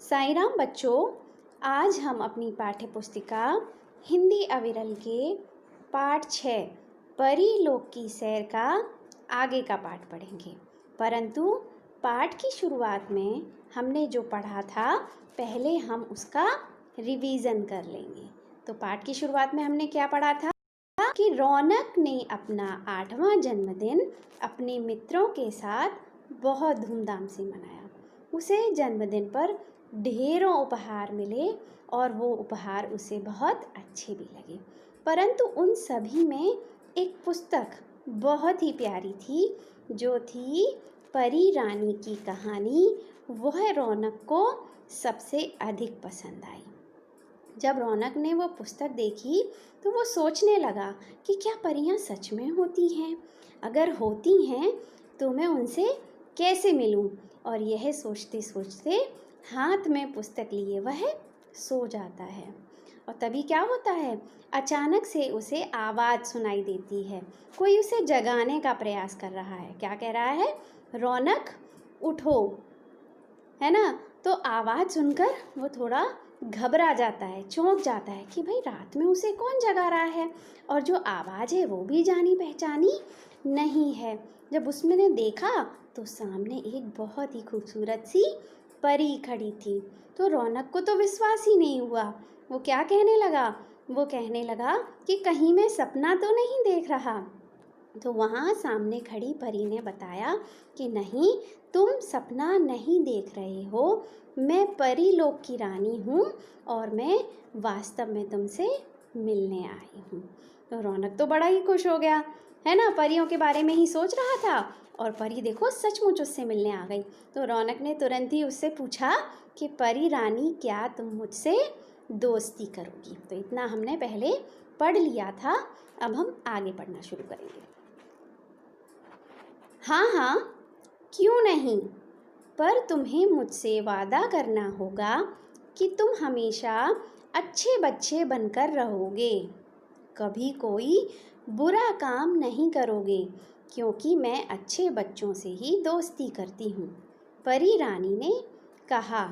साईं राम बच्चों, आज हम अपनी पाठ्य पुस्तिका हिंदी अविरल के पाठ 6 परी लोक की सैर का आगे का पाठ पढ़ेंगे। परंतु पाठ की शुरुआत में हमने जो पढ़ा था पहले हम उसका रिवीजन कर लेंगे। तो पाठ की शुरुआत में हमने क्या पढ़ा था कि रौनक ने अपना 8वां जन्मदिन अपने मित्रों के साथ बहुत धूमधाम से मनाया। उसे जन्मदिन पर ढेरों उपहार मिले और वो उपहार उसे बहुत अच्छे भी लगे। परंतु उन सभी में एक पुस्तक बहुत ही प्यारी थी, जो थी परी रानी की कहानी। वह रौनक को सबसे अधिक पसंद आई। जब रौनक ने वो पुस्तक देखी तो वो सोचने लगा कि क्या परियां सच में होती हैं? अगर होती हैं तो मैं उनसे कैसे मिलूं? और यह सोचते सोचते हाथ में पुस्तक लिए वह सो जाता है। और तभी क्या होता है, अचानक से उसे आवाज़ सुनाई देती है। कोई उसे जगाने का प्रयास कर रहा है। क्या कह रहा है? रौनक उठो, है ना। तो आवाज़ सुनकर वो थोड़ा घबरा जाता है, चौंक जाता है कि भाई रात में उसे कौन जगा रहा है, और जो आवाज़ है वो भी जानी पहचानी नहीं है। जब उसने देखा तो सामने एक बहुत ही खूबसूरत सी परी खड़ी थी। तो रौनक को तो विश्वास ही नहीं हुआ। वो क्या कहने लगा? वो कहने लगा कि कहीं मैं सपना तो नहीं देख रहा। तो वहाँ सामने खड़ी परी ने बताया कि नहीं, तुम सपना नहीं देख रहे हो, मैं परी लोक की रानी हूँ और मैं वास्तव में तुमसे मिलने आई हूँ। तो रौनक तो बड़ा ही खुश हो गया, है ना। परियों के बारे में ही सोच रहा था और परी देखो सचमुच उससे मिलने आ गई। तो रौनक ने तुरंत ही उससे पूछा कि परी रानी, क्या तुम मुझसे दोस्ती करोगी? तो इतना हमने पहले पढ़ लिया था, अब हम आगे पढ़ना शुरू करेंगे। हाँ हाँ, क्यों नहीं, पर तुम्हें मुझसे वादा करना होगा कि तुम हमेशा अच्छे बच्चे बनकर रहोगे, कभी कोई बुरा काम नहीं करोगे, क्योंकि मैं अच्छे बच्चों से ही दोस्ती करती हूँ, परी रानी ने कहा।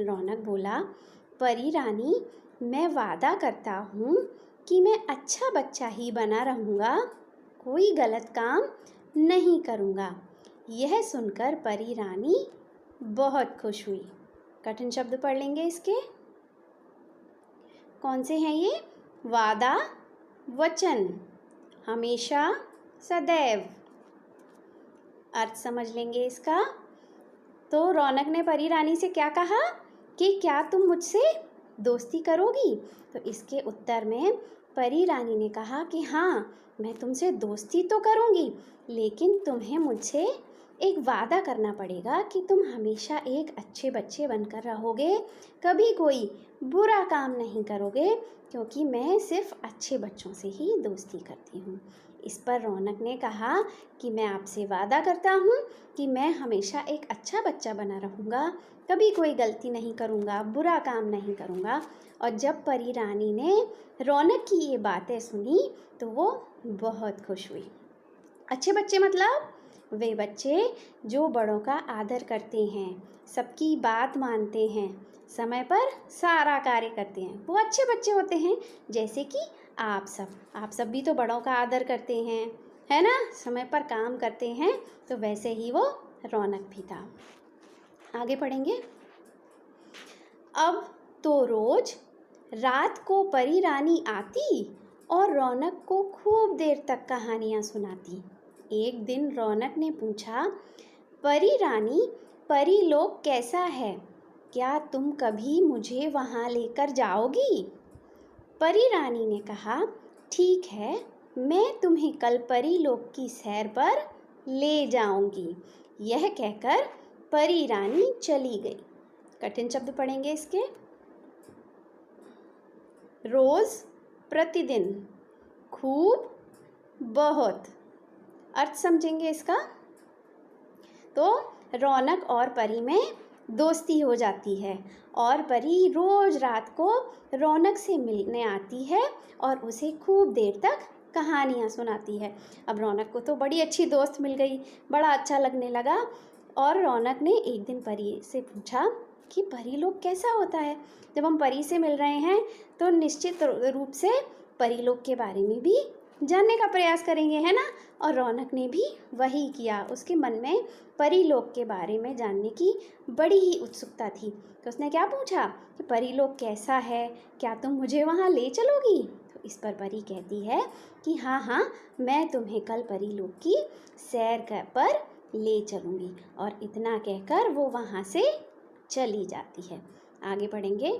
रौनक बोला, परी रानी, मैं वादा करता हूँ कि मैं अच्छा बच्चा ही बना रहूँगा, कोई गलत काम नहीं करूँगा। यह सुनकर परी रानी बहुत खुश हुई। कठिन शब्द पढ़ लेंगे इसके। कौन से हैं ये? वादा, वचन, हमेशा, सदैव। अर्थ समझ लेंगे इसका। तो रौनक ने परी रानी से क्या कहा कि क्या तुम मुझसे दोस्ती करोगी? तो इसके उत्तर में परी रानी ने कहा कि हाँ, मैं तुमसे दोस्ती तो करूँगी, लेकिन तुम्हें मुझसे एक वादा करना पड़ेगा कि तुम हमेशा एक अच्छे बच्चे बनकर रहोगे, कभी कोई बुरा काम नहीं करोगे, क्योंकि मैं सिर्फ अच्छे बच्चों से ही दोस्ती करती हूँ। इस पर रौनक ने कहा कि मैं आपसे वादा करता हूँ कि मैं हमेशा एक अच्छा बच्चा बना रहूँगा, कभी कोई गलती नहीं करूँगा, बुरा काम नहीं करूँगा। और जब परी रानी ने रौनक की ये बातें सुनी तो वो बहुत खुश हुई। अच्छे बच्चे मतलब वे बच्चे जो बड़ों का आदर करते हैं, सबकी बात मानते हैं, समय पर सारा कार्य करते हैं, वो अच्छे बच्चे होते हैं। जैसे कि आप सब भी तो बड़ों का आदर करते हैं, है ना, समय पर काम करते हैं। तो वैसे ही वो रौनक भी था। आगे पढ़ेंगे। अब तो रोज रात को परी रानी आती और रौनक को खूब देर तक कहानियाँ सुनाती। एक दिन रौनक ने पूछा, परी रानी, परी लोक कैसा है? क्या तुम कभी मुझे वहाँ लेकर जाओगी? परी रानी ने कहा, ठीक है, मैं तुम्हें कल परी लोक की सैर पर ले जाऊंगी। यह कहकर परी रानी चली गई। कठिन शब्द पढ़ेंगे इसके। रोज, प्रतिदिन, खूब, बहुत। अर्थ समझेंगे इसका। तो रौनक और परी में दोस्ती हो जाती है और परी रोज रात को रौनक से मिलने आती है और उसे खूब देर तक कहानियाँ सुनाती है। अब रौनक को तो बड़ी अच्छी दोस्त मिल गई, बड़ा अच्छा लगने लगा। और रौनक ने एक दिन परी से पूछा कि परी लोक कैसा होता है। जब हम परी से मिल रहे हैं तो निश्चित रूप से परी लोक के बारे में भी जानने का प्रयास करेंगे, है ना। और रौनक ने भी वही किया। उसके मन में परी लोक के बारे में जानने की बड़ी ही उत्सुकता थी। तो उसने क्या पूछा कि परी लोक कैसा है, क्या तुम मुझे वहाँ ले चलोगी। तो इस पर परी कहती है कि हाँ हाँ, मैं तुम्हें कल परी लोक की सैर पर ले चलूँगी। और इतना कहकर वो वहाँ से चली जाती है। आगे पढ़ेंगे।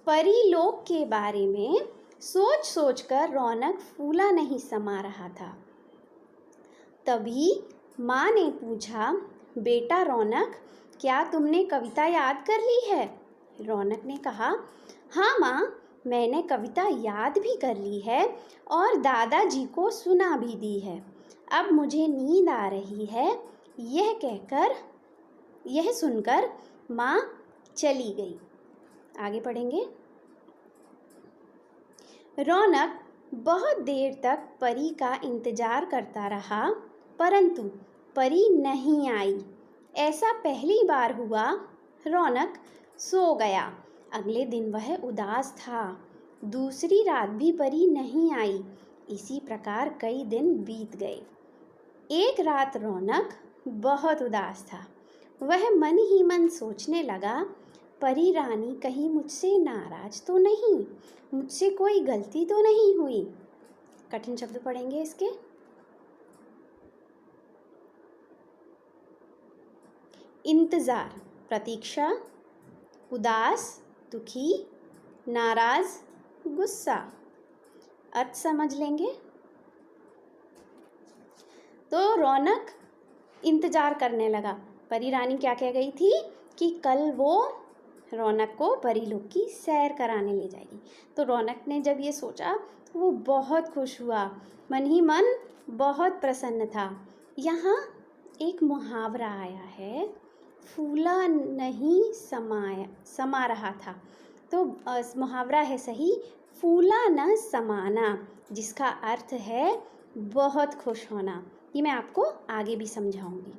परी लोक के बारे में सोच सोच कर रौनक फूला नहीं समा रहा था। तभी माँ ने पूछा, बेटा रौनक, क्या तुमने कविता याद कर ली है। रौनक ने कहा, हाँ माँ, मैंने कविता याद भी कर ली है और दादाजी को सुना भी दी है। अब मुझे नींद आ रही है। यह सुनकर माँ चली गई। आगे पढ़ेंगे। रौनक बहुत देर तक परी का इंतजार करता रहा, परंतु परी नहीं आई। ऐसा पहली बार हुआ। रौनक सो गया। अगले दिन वह उदास था। दूसरी रात भी परी नहीं आई। इसी प्रकार कई दिन बीत गए। एक रात रौनक बहुत उदास था। वह मन ही मन सोचने लगा, परी रानी कहीं मुझसे नाराज तो नहीं, मुझसे कोई गलती तो नहीं हुई। कठिन शब्द पढ़ेंगे इसके। इंतजार, प्रतीक्षा, उदास, दुखी, नाराज, गुस्सा। अर्थ समझ लेंगे। तो रौनक इंतजार करने लगा। परी रानी क्या कह गई थी कि कल वो रौनक को परी लोक की सैर कराने ले जाएगी। तो रौनक ने जब ये सोचा तो वो बहुत खुश हुआ, मन ही मन बहुत प्रसन्न था। यहाँ एक मुहावरा आया है, फूला नहीं समा रहा था। तो मुहावरा है सही, फूला न समाना, जिसका अर्थ है बहुत खुश होना। ये मैं आपको आगे भी समझाऊंगी।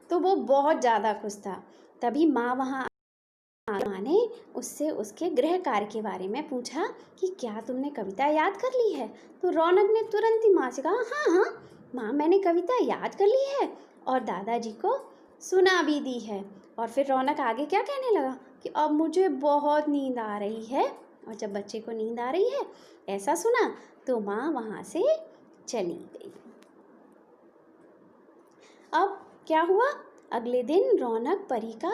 तो वो बहुत ज़्यादा खुश था। तभी माँ ने उससे उसके गृह कार्य के बारे में पूछा कि क्या तुमने कविता याद कर ली है। तो रौनक ने तुरंत ही माँ से कहा, हाँ हाँ माँ, मैंने कविता याद कर ली है और दादाजी को सुना भी दी है। और फिर रौनक आगे क्या कहने लगा कि अब मुझे बहुत नींद आ रही है। और जब बच्चे को नींद आ रही है ऐसा सुना तो माँ वहाँ से चली गई। अब क्या हुआ, अगले दिन रौनक परी का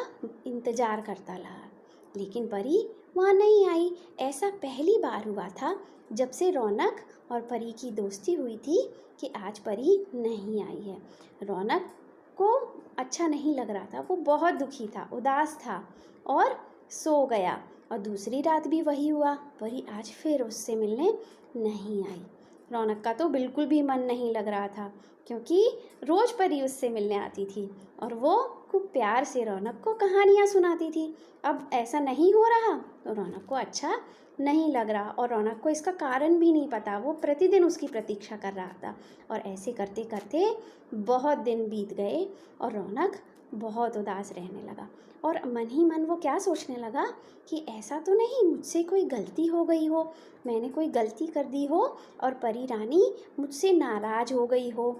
इंतजार करता रहा, लेकिन परी वहाँ नहीं आई। ऐसा पहली बार हुआ था जब से रौनक और परी की दोस्ती हुई थी कि आज परी नहीं आई है। रौनक को अच्छा नहीं लग रहा था, वो बहुत दुखी था, उदास था और सो गया। और दूसरी रात भी वही हुआ, परी आज फिर उससे मिलने नहीं आई। रौनक का तो बिल्कुल भी मन नहीं लग रहा था, क्योंकि रोज़ परी उससे मिलने आती थी और वो खूब प्यार से रौनक को कहानियाँ सुनाती थी। अब ऐसा नहीं हो रहा तो रौनक को अच्छा नहीं लग रहा और रौनक को इसका कारण भी नहीं पता। वो प्रतिदिन उसकी प्रतीक्षा कर रहा था और ऐसे करते करते बहुत दिन बीत गए और रौनक बहुत उदास रहने लगा। और मन ही मन वो क्या सोचने लगा कि ऐसा तो नहीं मुझसे कोई गलती हो गई हो, मैंने कोई गलती कर दी हो और परी रानी मुझसे नाराज़ हो गई हो,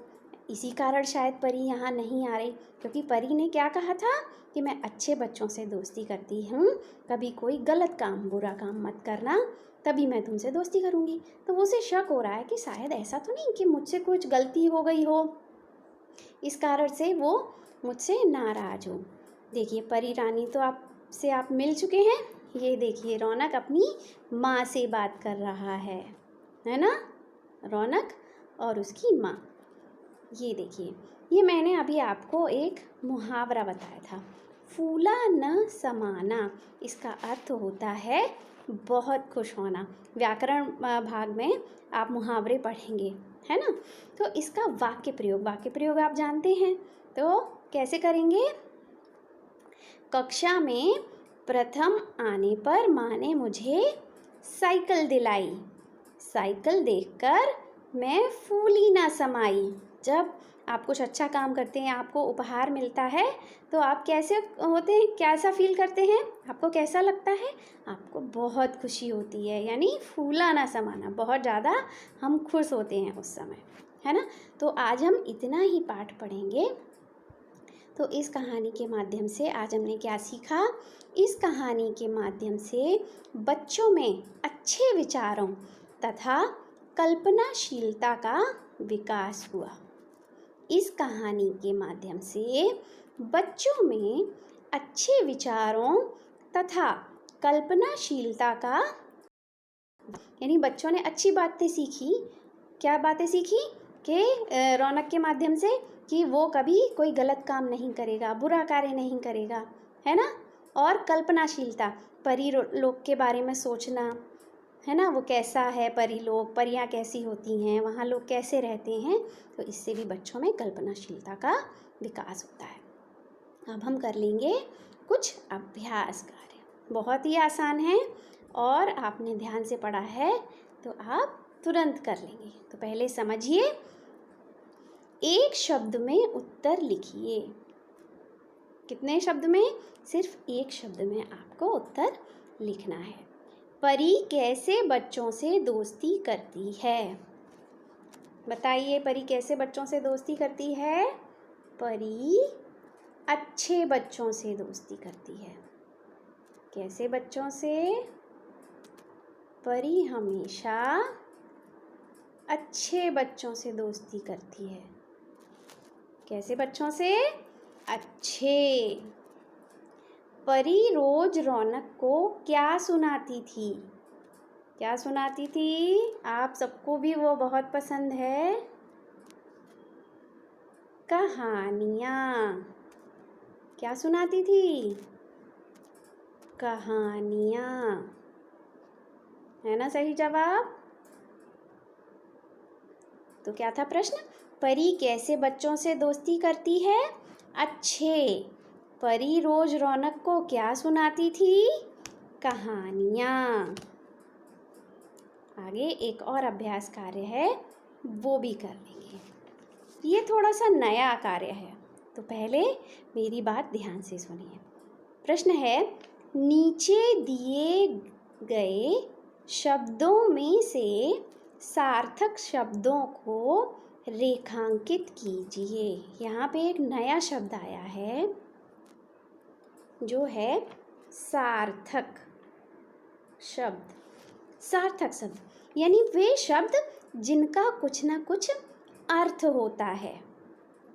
इसी कारण शायद परी यहाँ नहीं आ रही। क्योंकि परी ने क्या कहा था कि मैं अच्छे बच्चों से दोस्ती करती हूँ, कभी कोई गलत काम बुरा काम मत करना, तभी मैं तुमसे दोस्ती करूँगी। तो उसे शक हो रहा है कि शायद ऐसा तो नहीं कि मुझसे कुछ गलती हो गई हो, इस कारण से वो मुझसे नाराज़ हो। देखिए परी रानी तो आप मिल चुके हैं। ये देखिए रौनक अपनी माँ से बात कर रहा है ना, रौनक और उसकी माँ। ये देखिए, ये मैंने अभी आपको एक मुहावरा बताया था, फूला न समाना। इसका अर्थ होता है बहुत खुश होना। व्याकरण भाग में आप मुहावरे पढ़ेंगे, है ना। तो इसका वाक्य प्रयोग आप जानते हैं, तो कैसे करेंगे। कक्षा में प्रथम आने पर माँ ने मुझे साइकिल दिलाई, साइकिल देखकर मैं फूली ना समाई। जब आप कुछ अच्छा काम करते हैं, आपको उपहार मिलता है, तो आप कैसे होते हैं, कैसा फील करते हैं, आपको कैसा लगता है? आपको बहुत खुशी होती है, यानी फूला ना समाना, बहुत ज़्यादा हम खुश होते हैं उस समय, है ना। तो आज हम इतना ही पाठ पढ़ेंगे। तो इस कहानी के माध्यम से आज हमने क्या सीखा? इस कहानी के माध्यम से बच्चों में अच्छे विचारों तथा कल्पनाशीलता का विकास हुआ। इस कहानी के माध्यम से बच्चों में अच्छे विचारों तथा कल्पनाशीलता का, यानी बच्चों ने अच्छी बातें सीखी। क्या बातें सीखी? कि रौनक के माध्यम से कि वो कभी कोई गलत काम नहीं करेगा, बुरा कार्य नहीं करेगा, है ना। और कल्पनाशीलता, परी लोक के बारे में सोचना, है ना, वो कैसा है परी लोक, परियां कैसी होती हैं, वहाँ लोग कैसे रहते हैं, तो इससे भी बच्चों में कल्पनाशीलता का विकास होता है। अब हम कर लेंगे कुछ अभ्यास कार्य, बहुत ही आसान है और आपने ध्यान से पढ़ा है तो आप तुरंत कर लेंगे। तो पहले समझिए, एक शब्द में उत्तर लिखिए। कितने शब्द में? सिर्फ एक शब्द में आपको उत्तर लिखना है। परी कैसे बच्चों से दोस्ती करती है? बताइए, परी कैसे बच्चों से दोस्ती करती है? परी अच्छे बच्चों से दोस्ती करती है। कैसे बच्चों से? परी हमेशा अच्छे बच्चों से दोस्ती करती है। कैसे बच्चों से? अच्छे। परी रोज रौनक को क्या सुनाती थी? क्या सुनाती थी? आप सबको भी वो बहुत पसंद है, कहानियाँ। क्या सुनाती थी? कहानियाँ, है ना सही जवाब। तो क्या था प्रश्न? परी कैसे बच्चों से दोस्ती करती है? अच्छे। परी रोज रौनक को क्या सुनाती थी? कहानियाँ। आगे एक और अभ्यास कार्य है, वो भी कर लेंगे। ये थोड़ा सा नया कार्य है, तो पहले मेरी बात ध्यान से सुनिए। प्रश्न है, नीचे दिए गए शब्दों में से सार्थक शब्दों को रेखांकित कीजिए। यहाँ पे एक नया शब्द आया है जो है सार्थक शब्द। सार्थक शब्द यानी वे शब्द जिनका कुछ ना कुछ अर्थ होता है,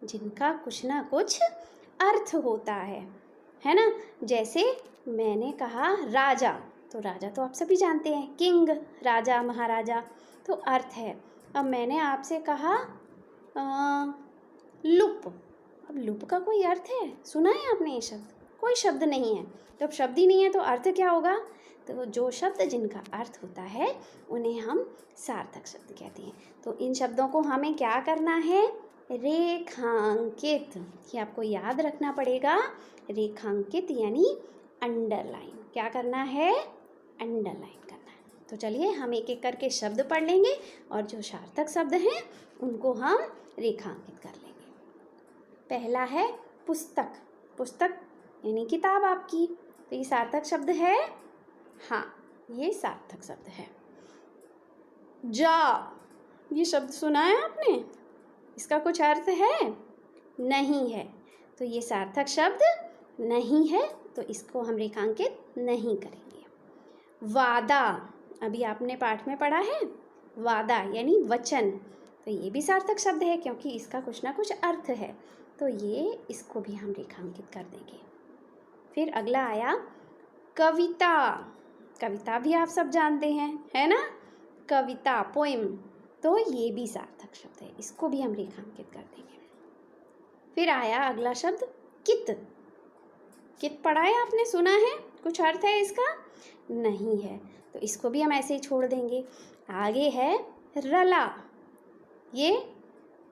जिनका कुछ ना कुछ अर्थ होता है ना। जैसे मैंने कहा राजा, तो राजा तो आप सभी जानते हैं, किंग, राजा, महाराजा, तो अर्थ है। अब मैंने आपसे कहा लुप, अब लुप का कोई अर्थ है? सुना है आपने ये शब्द? कोई शब्द नहीं है। तो अब शब्द ही नहीं है तो अर्थ क्या होगा? तो जो शब्द जिनका अर्थ होता है उन्हें हम सार्थक शब्द कहते हैं। तो इन शब्दों को हमें क्या करना है? रेखांकित। ये आपको याद रखना पड़ेगा, रेखांकित यानी अंडरलाइन। क्या करना है? अंडरलाइन करना है। तो चलिए हम एक एक करके शब्द पढ़ लेंगे और जो सार्थक शब्द हैं उनको हम रेखांकित कर लेंगे। पहला है पुस्तक। पुस्तक यानी किताब आपकी, तो ये सार्थक शब्द है। हाँ, ये सार्थक शब्द है। जा, ये शब्द सुना है आपने? इसका कुछ अर्थ है? नहीं है, तो ये सार्थक शब्द नहीं है, तो इसको हम रेखांकित नहीं करेंगे। वादा, अभी आपने पाठ में पढ़ा है, वादा यानी वचन, तो ये भी सार्थक शब्द है क्योंकि इसका कुछ ना कुछ अर्थ है, तो ये इसको भी हम रेखांकित कर देंगे। फिर अगला आया कविता। कविता भी आप सब जानते हैं, है ना, कविता, पोएम, तो ये भी सार्थक शब्द है, इसको भी हम रेखांकित कर देंगे। फिर आया अगला शब्द कित। कित पढ़ा है आपने, सुना है? कुछ अर्थ है इसका? नहीं है, तो इसको भी हम ऐसे ही छोड़ देंगे। आगे है रला। ये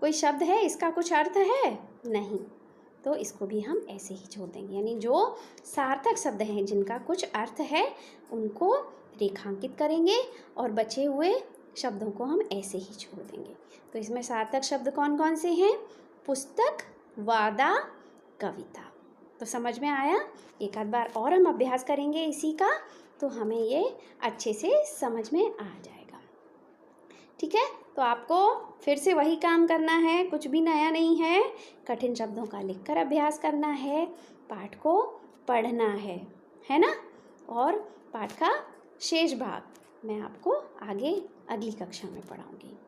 कोई शब्द है, इसका कुछ अर्थ है? नहीं, तो इसको भी हम ऐसे ही छोड़ देंगे। यानी जो सार्थक शब्द हैं जिनका कुछ अर्थ है उनको रेखांकित करेंगे और बचे हुए शब्दों को हम ऐसे ही छोड़ देंगे। तो इसमें सार्थक शब्द कौन कौन से हैं? पुस्तक, वादा, कविता। तो समझ में आया? एक आध बार और हम अभ्यास करेंगे इसी का, तो हमें ये अच्छे से समझ में आ जाएगा। ठीक है, तो आपको फिर से वही काम करना है, कुछ भी नया नहीं है। कठिन शब्दों का लिखकर अभ्यास करना है, पाठ को पढ़ना है ना? और पाठ का शेष भाग मैं आपको आगे अगली कक्षा में पढ़ाऊँगी।